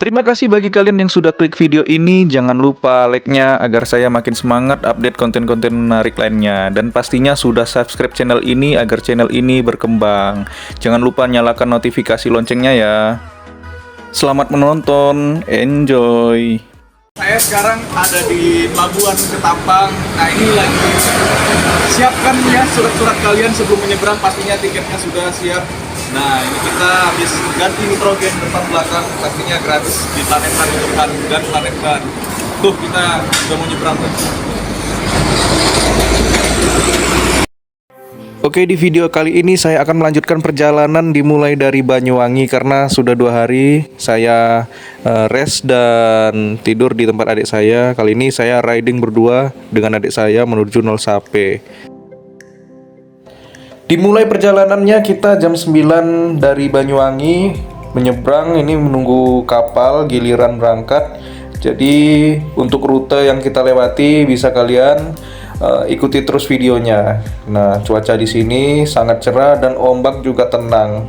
Terima kasih bagi kalian yang sudah klik video ini. Jangan lupa like-nya agar saya makin semangat update konten-konten menarik lainnya. Dan pastinya sudah subscribe channel ini agar channel ini berkembang. Jangan lupa nyalakan notifikasi loncengnya ya. Selamat menonton, enjoy. Saya sekarang ada di Pelabuhan Ketapang. Nah, ini lagi siapkan ya surat-surat kalian sebelum menyeberang. Pastinya tiketnya sudah siap. Nah, ini kita habis ganti nitrogen depan belakang. Pastinya gratis di Planet Ban untuk Ban dan Planet Ban. Tuh, kita udah mau nyebrang tuh. Oke, di video kali ini saya akan melanjutkan perjalanan dimulai dari Banyuwangi karena sudah 2 hari saya rest dan tidur di tempat adik saya. Kali ini saya riding berdua dengan adik saya menuju Nol Sape. Dimulai perjalanannya kita jam 9 dari Banyuwangi menyeberang, ini menunggu kapal giliran berangkat. Jadi untuk rute yang kita lewati bisa kalian ikuti terus videonya. Nah, cuaca di sini sangat cerah dan ombak juga tenang.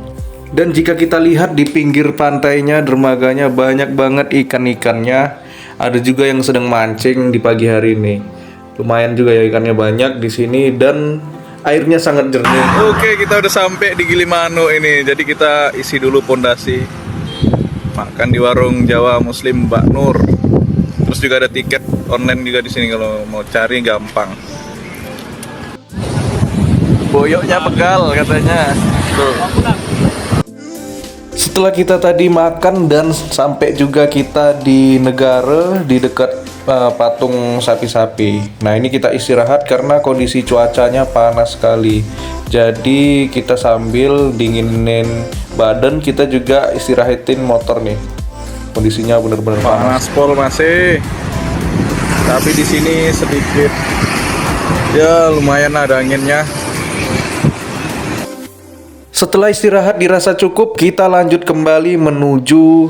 Dan jika kita lihat di pinggir pantainya, dermaganya banyak banget ikan-ikannya. Ada juga yang sedang mancing di pagi hari ini. Lumayan juga ya, ikannya banyak di sini dan airnya sangat jernih. Oke, kita udah sampai di Gilimanuk ini. Jadi kita isi dulu pondasi. Makan di warung Jawa Muslim Mbak Nur. Terus juga ada tiket online juga di sini kalau mau cari gampang. Boyoknya pegal katanya. Tuh. Setelah kita tadi makan dan sampai juga kita di Negara di dekat patung sapi-sapi. Nah, ini kita istirahat karena kondisi cuacanya panas sekali. Jadi kita sambil dinginin badan, kita juga istirahatin motor nih. Kondisinya benar-benar panas. Panas pol masih. Tapi di sini sedikit ya lumayan ada anginnya. Setelah istirahat dirasa cukup, kita lanjut kembali menuju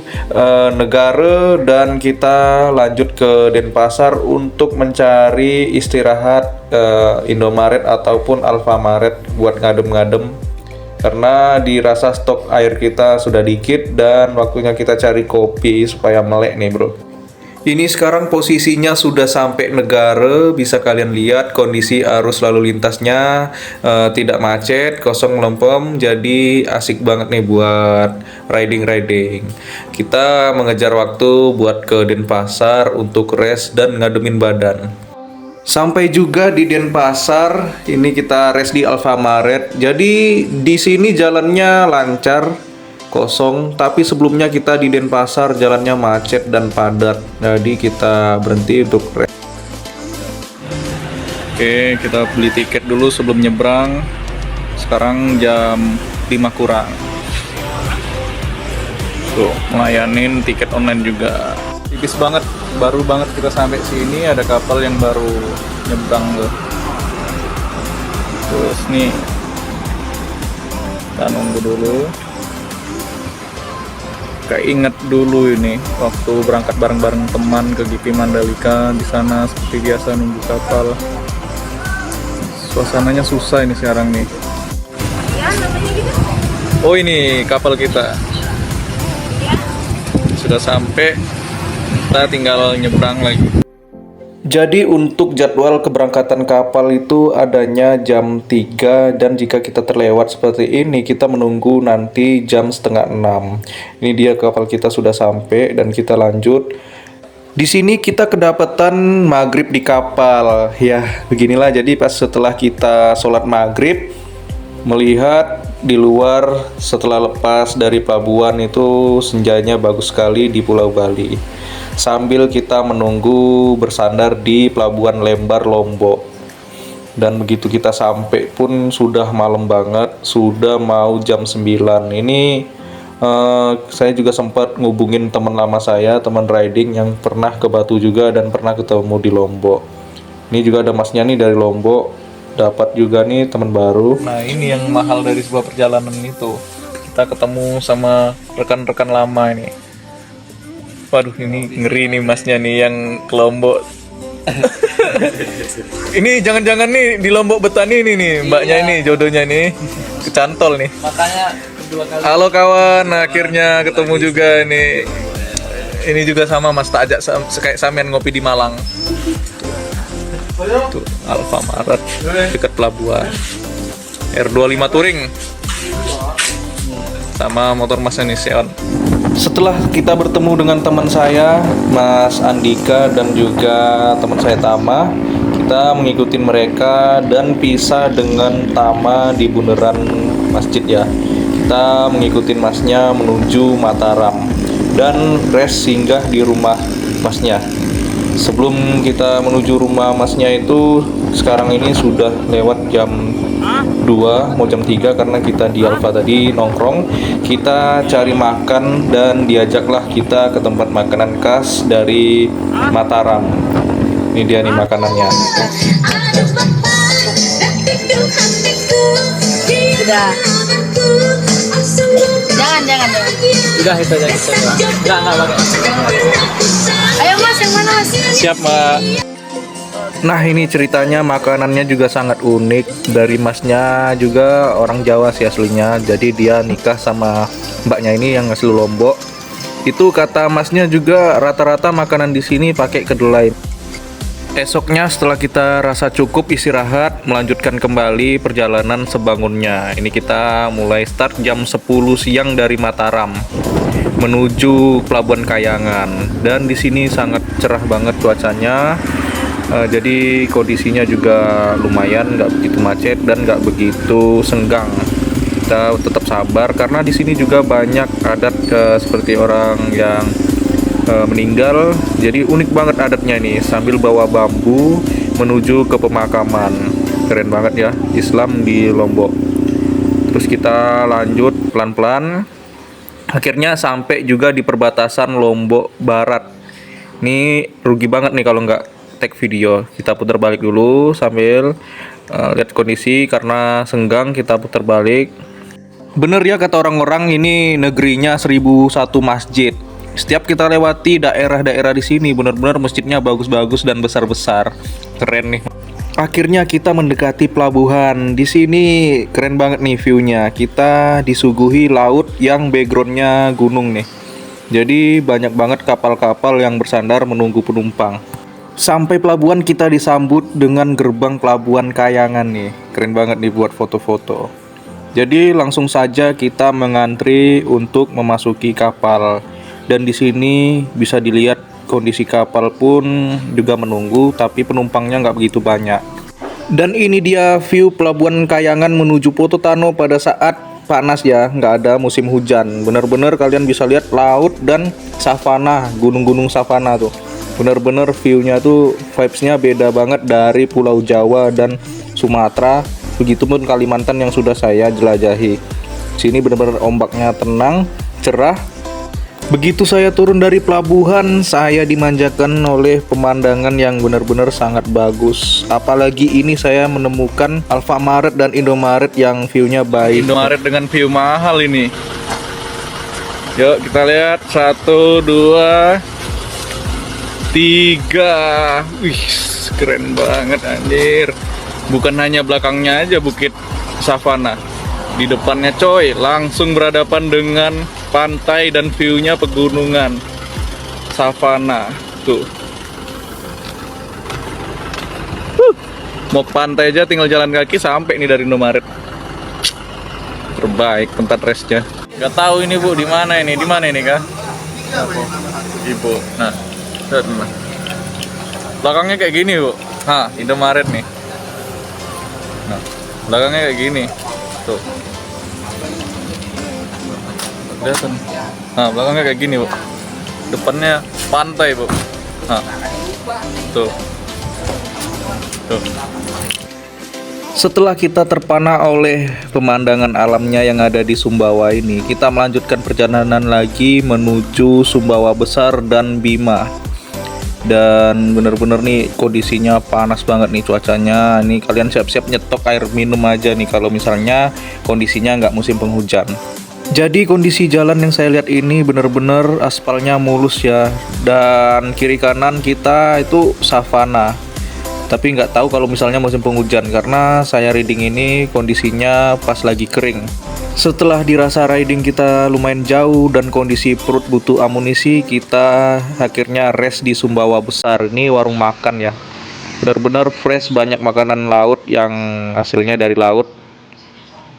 Negara dan kita lanjut ke Denpasar untuk mencari istirahat Indomaret ataupun Alfamaret buat ngadem-ngadem. Karena dirasa stok air kita sudah dikit dan waktunya kita cari kopi supaya melek nih bro. Ini sekarang posisinya sudah sampai Negara, bisa kalian lihat kondisi arus lalu lintasnya tidak macet, kosong lempem, jadi asik banget nih buat riding. Kita mengejar waktu buat ke Denpasar untuk rest dan ngademin badan. Sampai juga di Denpasar, ini kita rest di Alfamaret. Jadi di sini jalannya lancar, kosong, tapi sebelumnya kita di Denpasar jalannya macet dan padat. Jadi kita berhenti untuk rest. Oke, kita beli tiket dulu sebelum nyebrang. Sekarang jam 5 kurang. Tuh, melayanin tiket online juga. Tipis banget, baru banget kita sampai sini, ada kapal yang baru nyebrang tuh. Terus nih, kita nunggu dulu. Keinget dulu ini waktu berangkat bareng-bareng teman ke GP Mandalika, di sana seperti biasa nunggu kapal. Suasananya susah ini sekarang nih. Oh, ini kapal kita sudah sampai. Kita tinggal nyebrang lagi. Jadi untuk jadwal keberangkatan kapal itu adanya jam 3 dan jika kita terlewat seperti ini kita menunggu nanti jam setengah 6. Ini dia kapal kita sudah sampai dan kita lanjut. Di sini kita kedapatan maghrib di kapal. Ya, beginilah, jadi pas setelah kita sholat maghrib melihat di luar setelah lepas dari pelabuhan itu senjanya bagus sekali di Pulau Bali. Sambil kita menunggu bersandar di Pelabuhan Lembar Lombok. Dan begitu kita sampai pun sudah malam banget, sudah mau jam 9. Ini saya juga sempat ngubungin teman lama saya, teman riding yang pernah ke Batu juga dan pernah ketemu di Lombok. Ini juga ada masnya nih dari Lombok, dapat juga nih teman baru. Nah, ini yang mahal dari sebuah perjalanan itu. Kita ketemu sama rekan-rekan lama ini. Waduh, ini ngeri nih masnya nih yang ke Lombok. Ini jangan-jangan nih di Lombok Betani ini nih mbaknya, ini jodohnya nih kecantol nih. Makanya kedua kali. Halo kawan, akhirnya ketemu juga nih. Ini juga sama Mas, tak ajak kayak samian ngopi di Malang. Tuh, Alfamaret dekat pelabuhan. R25 Touring. Sama motor Mas ini Xeon. Setelah kita bertemu dengan teman saya, Mas Andika dan juga teman saya Tama, kita mengikuti mereka dan pisah dengan Tama di bundaran masjid ya. Kita mengikuti masnya menuju Mataram dan rest singgah di rumah masnya. Sebelum kita menuju rumah masnya itu, sekarang ini sudah lewat jam 2 mau jam 3 karena kita di Alfa tadi nongkrong, kita cari makan dan diajaklah kita ke tempat makanan khas dari Mataram. Ini dia nih makanannya. Udah. Jangan. Udah itu aja kita. Enggak pakai. Ayo Mas, yang mana Mas? Siap, Mbak. Nah ini ceritanya, makanannya juga sangat unik. Dari masnya juga orang Jawa sih aslinya. Jadi dia nikah sama mbaknya ini yang asli Lombok. Itu kata masnya juga rata-rata makanan di sini pakai kedelai. Esoknya setelah kita rasa cukup istirahat, melanjutkan kembali perjalanan sebangunnya. Ini kita mulai start jam 10 siang dari Mataram menuju Pelabuhan Kayangan. Dan di sini sangat cerah banget cuacanya. Jadi kondisinya juga lumayan, nggak begitu macet dan nggak begitu senggang. Kita tetap sabar karena di sini juga banyak adat seperti orang yang meninggal. Jadi unik banget adatnya ini, sambil bawa bambu menuju ke pemakaman. Keren banget ya, Islam di Lombok. Terus kita lanjut pelan-pelan. Akhirnya sampai juga di perbatasan Lombok Barat. Ini rugi banget nih kalau nggak tag video. Kita putar balik dulu sambil lihat kondisi karena senggang, kita putar balik. Bener ya kata orang-orang, ini negerinya 1001 masjid. Setiap kita lewati daerah-daerah di sini benar-benar masjidnya bagus-bagus dan besar-besar. Keren nih. Akhirnya kita mendekati pelabuhan. Di sini keren banget nih view-nya. Kita disuguhi laut yang background-nya gunung nih. Jadi banyak banget kapal-kapal yang bersandar menunggu penumpang. Sampai pelabuhan kita disambut dengan gerbang Pelabuhan Kayangan nih. Keren banget nih buat foto-foto. Jadi langsung saja kita mengantri untuk memasuki kapal. Dan di sini bisa dilihat kondisi kapal pun juga menunggu, tapi penumpangnya nggak begitu banyak. Dan ini dia view Pelabuhan Kayangan menuju Pototano pada saat panas ya, nggak ada musim hujan. Bener-bener kalian bisa lihat laut dan savana, gunung-gunung savana tuh. Bener-bener view-nya tuh vibes-nya beda banget dari Pulau Jawa dan Sumatera, begitupun Kalimantan yang sudah saya jelajahi. Sini bener-bener ombaknya tenang, cerah. Begitu saya turun dari pelabuhan, saya dimanjakan oleh pemandangan yang benar-benar sangat bagus. Apalagi ini saya menemukan Alfamaret dan Indomaret yang view-nya baik. Indomaret dengan view mahal ini. Yuk kita lihat 1, 2, 3. Wih, keren banget anjir. Bukan hanya belakangnya aja bukit savana. Di depannya coy, langsung berhadapan dengan pantai dan view-nya pegunungan savana. Tuh. Mau pantai aja tinggal jalan kaki sampai nih dari Indomaret. Terbaik tempat restnya. Gak tahu ini Bu di mana ini? Di mana ini Kak? Ibu. Nah, lihat Mas. Belakangnya kayak gini Bu. Nah, Indomaret nih. Nah, belakangnya kayak gini. Tuh. Lihat kan. Nah, belakangnya kayak gini Bu. Depannya pantai Bu. Nah. Tuh. Tuh. Setelah kita terpana oleh pemandangan alamnya yang ada di Sumbawa ini, kita melanjutkan perjalanan lagi menuju Sumbawa Besar dan Bima. Dan bener-bener nih kondisinya panas banget nih cuacanya. Nih kalian siap-siap nyetok air minum aja nih kalau misalnya kondisinya nggak musim penghujan. Jadi kondisi jalan yang saya lihat ini bener-bener aspalnya mulus ya. Dan kiri kanan kita itu savana. Tapi nggak tahu kalau misalnya musim penghujan, karena saya riding ini kondisinya pas lagi kering. Setelah dirasa riding kita lumayan jauh dan kondisi perut butuh amunisi, kita akhirnya rest di Sumbawa Besar. Ini warung makan ya, benar-benar fresh, banyak makanan laut yang hasilnya dari laut.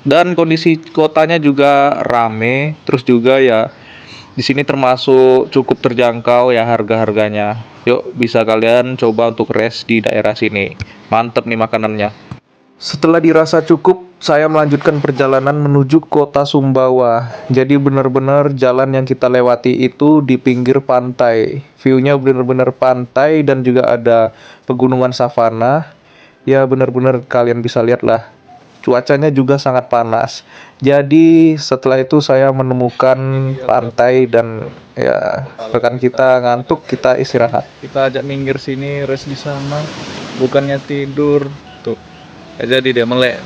Dan kondisi kotanya juga rame, terus juga ya di sini termasuk cukup terjangkau ya harga-harganya. Yuk, bisa kalian coba untuk rest di daerah sini. Mantep nih makanannya. Setelah dirasa cukup, saya melanjutkan perjalanan menuju kota Sumbawa. Jadi benar-benar jalan yang kita lewati itu di pinggir pantai. View-nya benar-benar pantai dan juga ada pegunungan savana. Ya benar-benar kalian bisa lihat lah. Cuacanya juga sangat panas. Jadi setelah itu saya menemukan pantai dan ya rekan kita ngantuk, kita istirahat. Kita ajak minggir sini, rest di sana. Bukannya tidur. Tuh. Jadi dia melek.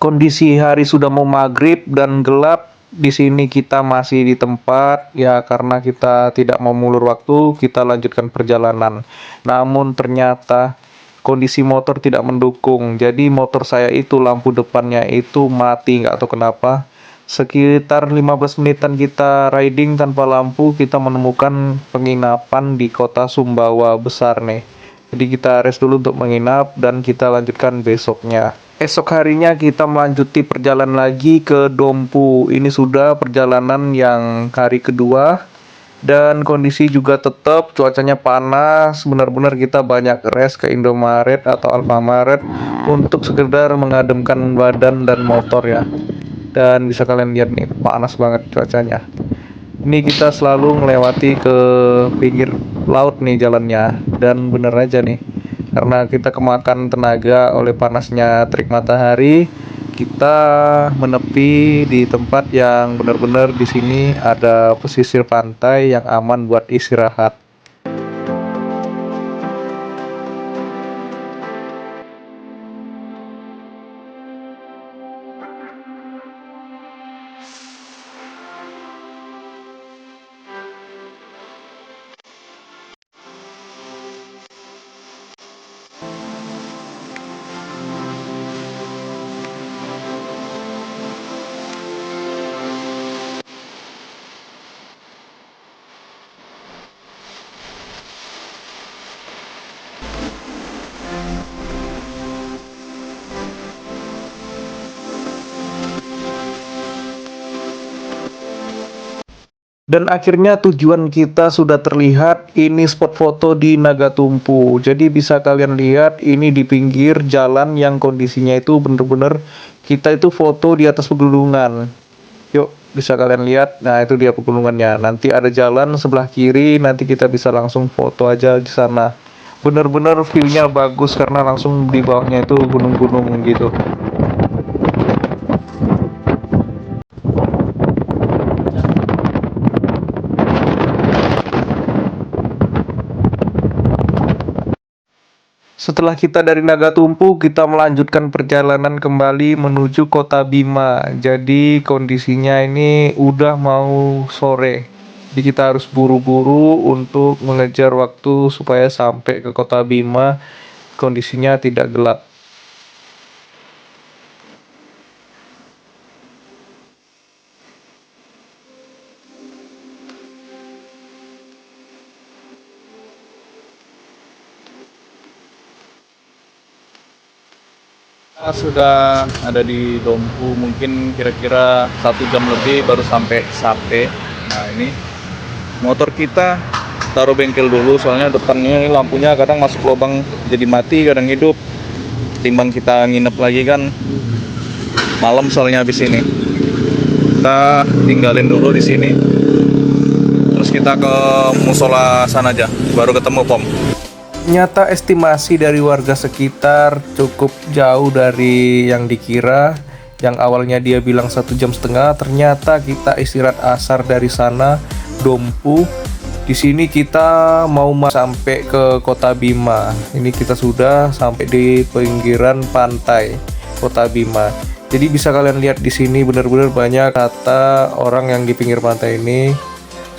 Kondisi hari sudah mau maghrib dan gelap. Di sini kita masih di tempat ya, karena kita tidak mau mulur waktu, kita lanjutkan perjalanan. Namun ternyata kondisi motor tidak mendukung. Jadi motor saya itu lampu depannya itu mati, nggak tahu kenapa. Sekitar 15 menitan kita riding tanpa lampu, kita menemukan penginapan di kota Sumbawa Besar nih. Jadi kita rest dulu untuk menginap dan kita lanjutkan besoknya. Esok harinya kita melanjuti perjalanan lagi ke Dompu. Ini sudah perjalanan yang hari kedua. Dan kondisi juga tetap cuacanya panas. Benar-benar kita banyak rest ke Indomaret atau Alfamaret untuk sekedar mengademkan badan dan motor ya. Dan bisa kalian lihat nih, panas banget cuacanya. Ini kita selalu melewati ke pinggir laut nih jalannya. Dan bener aja nih, karena kita kemakan tenaga oleh panasnya terik matahari, kita menepi di tempat yang benar-benar di sini ada pesisir pantai yang aman buat istirahat. Dan akhirnya tujuan kita sudah terlihat. Ini spot foto di Nagatumpu. Jadi bisa kalian lihat ini di pinggir jalan yang kondisinya itu bener-bener kita itu foto di atas pegunungan. Yuk, bisa kalian lihat. Nah, itu dia pegunungannya. Nanti ada jalan sebelah kiri, nanti kita bisa langsung foto aja di sana. Bener-bener view-nya bagus karena langsung di bawahnya itu gunung-gunung gitu. Setelah kita dari Nagatumpu, kita melanjutkan perjalanan kembali menuju Kota Bima. Jadi kondisinya ini udah mau sore. Jadi kita harus buru-buru untuk mengejar waktu supaya sampai ke Kota Bima kondisinya tidak gelap. Sudah ada di Dompu, mungkin kira-kira 1 jam lebih baru sampai Sape. Nah, ini motor kita taruh bengkel dulu, soalnya depannya lampunya kadang masuk lubang jadi mati, kadang hidup. Timbang kita nginep lagi kan malam, soalnya habis ini kita tinggalin dulu di sini, terus kita ke musola sana aja, baru ketemu pom. Ternyata estimasi dari warga sekitar cukup jauh dari yang dikira. Yang awalnya dia bilang 1,5 jam, ternyata kita istirahat asar dari sana, Dompu. Di sini kita mau sampai ke Kota Bima. Ini kita sudah sampai di pinggiran pantai Kota Bima. Jadi bisa kalian lihat di sini benar-benar banyak kata orang yang di pinggir pantai ini.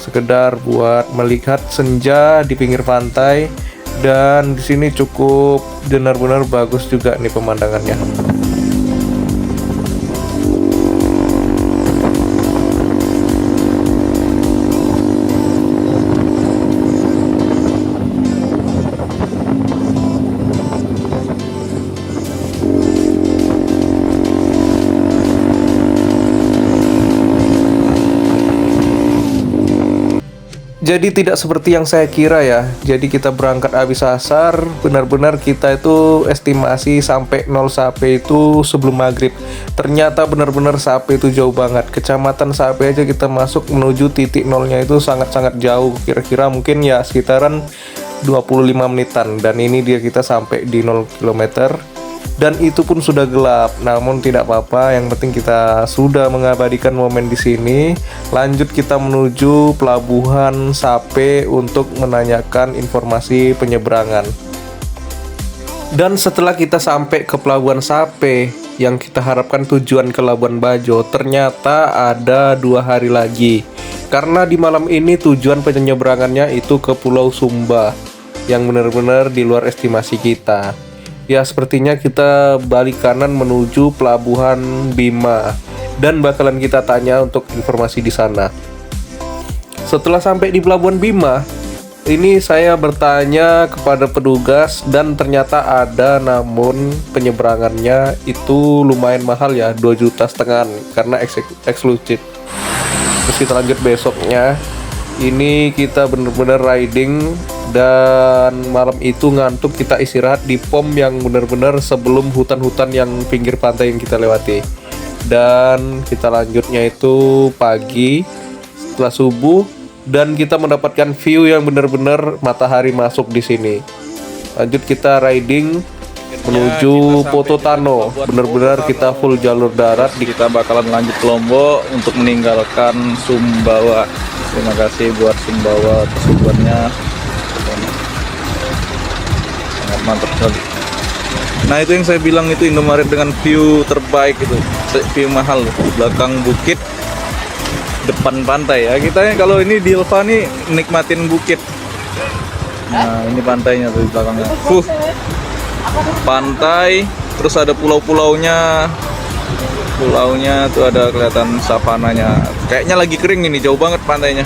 sekedar buat melihat senja di pinggir pantai. Dan di sini cukup benar-benar bagus juga nih pemandangannya. Jadi tidak seperti yang saya kira ya. Jadi kita berangkat habis asar, benar-benar kita itu estimasi sampai 0 Sape itu sebelum maghrib. Ternyata benar-benar Sape itu jauh banget. Kecamatan Sape aja kita masuk menuju titik nolnya itu sangat-sangat jauh. Kira-kira mungkin ya sekitaran 25 menitan. Dan ini dia kita sampai di 0 km. Dan itu pun sudah gelap, namun tidak apa-apa. Yang penting kita sudah mengabadikan momen di sini. Lanjut kita menuju pelabuhan Sape untuk menanyakan informasi penyeberangan. Dan setelah kita sampai ke pelabuhan Sape, yang kita harapkan tujuan ke Labuan Bajo, ternyata ada 2 hari lagi. Karena di malam ini tujuan penyeberangannya itu ke Pulau Sumba, yang benar-benar di luar estimasi kita. Ya, sepertinya kita balik kanan menuju pelabuhan Bima dan bakalan kita tanya untuk informasi di sana. Setelah sampai di pelabuhan Bima, ini saya bertanya kepada petugas dan ternyata ada, namun penyeberangannya itu lumayan mahal ya, 2,5 juta karena eksklusif. Terus kita lanjut besoknya. Ini kita bener-bener riding dan malam itu ngantuk, kita istirahat di pom yang bener-bener sebelum hutan-hutan yang pinggir pantai yang kita lewati. Dan kita lanjutnya itu pagi setelah subuh dan kita mendapatkan view yang bener-bener matahari masuk di sini. Lanjut kita riding menuju Pototano, bener-bener kita full jalur darat. Kita bakalan lanjut ke Lombok untuk meninggalkan Sumbawa. Terima kasih buat Sumbawa atas dukungannya. Sangat mantap sekali. Nah, itu yang saya bilang itu Indomaret dengan view terbaik itu. View mahal, belakang bukit, depan pantai ya. Kita kalau ini di Ilva nih nikmatin bukit. Nah, ini pantainya tuh di belakangnya. Pantai, terus ada pulau-pulaunya. Pulaunya tuh ada kelihatan savananya. Kayaknya lagi kering ini, jauh banget pantainya.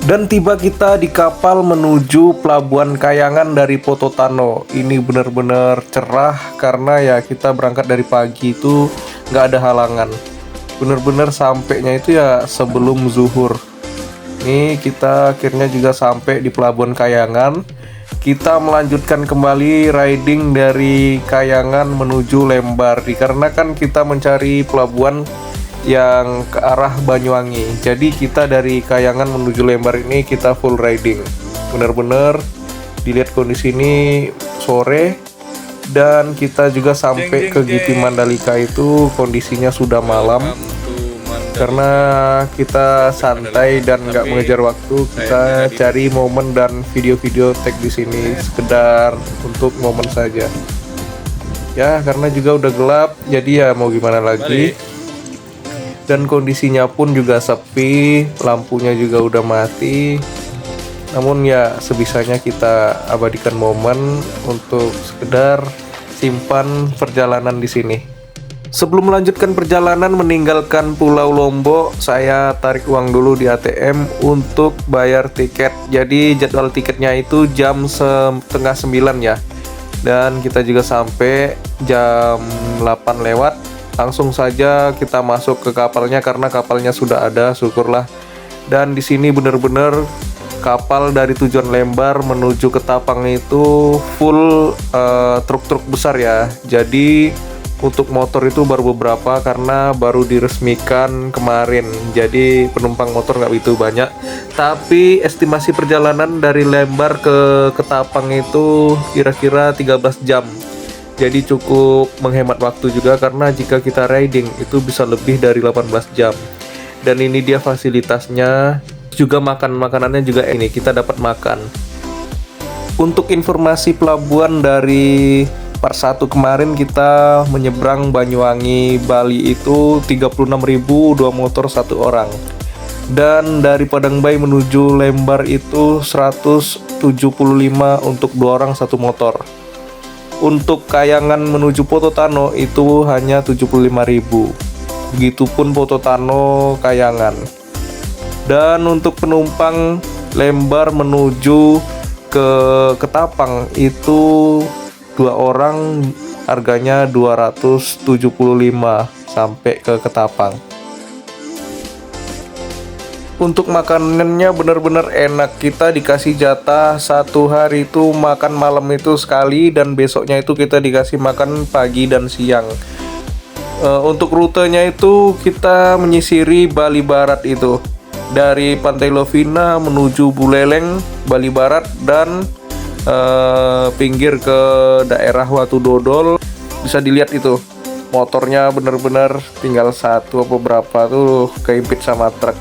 Dan tiba kita di kapal menuju pelabuhan Kayangan dari Pototano. Ini benar-benar cerah karena ya kita berangkat dari pagi itu nggak ada halangan. Benar-benar sampainya itu ya sebelum zuhur. Nih kita akhirnya juga sampai di pelabuhan Kayangan. Kita melanjutkan kembali riding dari Kayangan menuju Lembar, dikarenakan kita mencari pelabuhan yang ke arah Banyuwangi. Jadi kita dari Kayangan menuju Lembar ini kita full riding. Bener-bener dilihat kondisi ini sore, dan kita juga sampai ke GP Mandalika itu kondisinya sudah malam. Karena kita santai dan nggak mengejar waktu, kita cari momen dan video-video tag di sini sekedar untuk momen saja. Ya, karena juga udah gelap, jadi ya mau gimana lagi. Dan kondisinya pun juga sepi, lampunya juga udah mati. Namun ya sebisanya kita abadikan momen untuk sekedar simpan perjalanan di sini. Sebelum melanjutkan perjalanan meninggalkan Pulau Lombok, saya tarik uang dulu di ATM untuk bayar tiket. Jadi jadwal tiketnya itu jam 8:30 ya. Dan kita juga sampai jam 8 lewat. Langsung saja kita masuk ke kapalnya karena kapalnya sudah ada, syukurlah. Dan di sini benar-benar kapal dari tujuan Lembar menuju ke Tapang itu full truk-truk besar ya. Jadi untuk motor itu baru beberapa karena baru diresmikan kemarin. Jadi penumpang motor nggak begitu banyak. Tapi estimasi perjalanan dari Lembar ke Ketapang itu kira-kira 13 jam. Jadi cukup menghemat waktu juga karena jika kita riding itu bisa lebih dari 18 jam. Dan ini dia fasilitasnya. Juga makanannya juga ini kita dapat makan. Untuk informasi pelabuhan dari Part 1 kemarin kita menyeberang Banyuwangi Bali itu 36.000 2 motor 1 orang. Dan dari Padangbayi menuju Lembar itu 175 untuk 2 orang 1 motor. Untuk Kayangan menuju Pototano itu hanya 75.000. Begitupun Pototano Kayangan. Dan untuk penumpang Lembar menuju ke Ketapang itu 2 orang harganya 275 sampai ke Ketapang. Untuk makanannya benar-benar enak. Kita dikasih jatah 1 hari itu makan malam itu sekali, dan besoknya itu kita dikasih makan pagi dan siang. Untuk rutenya itu kita menyisiri Bali Barat itu dari Pantai Lovina menuju Buleleng, Bali Barat, dan pinggir ke daerah Watu Dodol. Bisa dilihat itu motornya bener-bener tinggal 1 apa berapa tuh keimpit sama truk.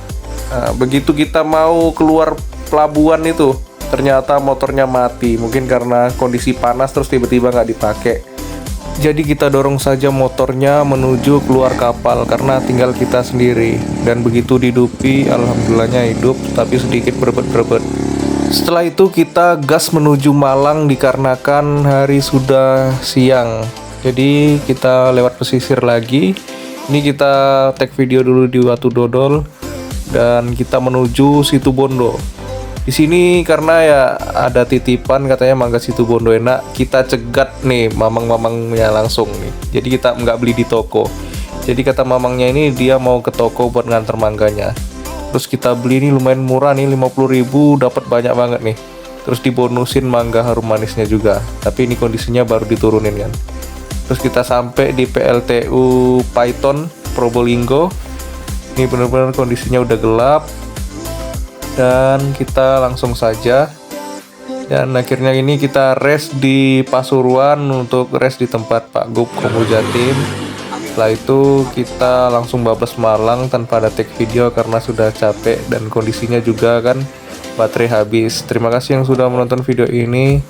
Nah, begitu kita mau keluar pelabuhan itu ternyata motornya mati, mungkin karena kondisi panas terus tiba-tiba nggak dipakai. Jadi kita dorong saja motornya menuju keluar kapal karena tinggal kita sendiri. Dan begitu dihidupi, alhamdulillahnya hidup, tapi sedikit berebet-berebet. Setelah itu kita gas menuju Malang dikarenakan hari sudah siang. Jadi kita lewat pesisir lagi. Ini kita tag video dulu di Watu Dodol dan kita menuju Situbondo. Di sini karena ya ada titipan katanya mangga Situbondo enak, kita cegat nih mamang-mamangnya langsung nih. Jadi kita nggak beli di toko. Jadi kata mamangnya ini dia mau ke toko buat nganter mangganya. Terus kita beli nih lumayan murah nih, 50.000 dapat banyak banget nih. Terus dibonusin mangga harum manisnya juga. Tapi ini kondisinya baru diturunin kan. Terus kita sampai di PLTU Python Probolinggo. Ini benar-benar kondisinya udah gelap. Dan kita langsung saja. Dan akhirnya ini kita rest di Pasuruan untuk rest di tempat Pak Gub Komo Jatim. Setelah itu kita langsung bablas Malang tanpa ada take video karena sudah capek dan kondisinya juga kan baterai habis. Terima kasih yang sudah menonton video ini.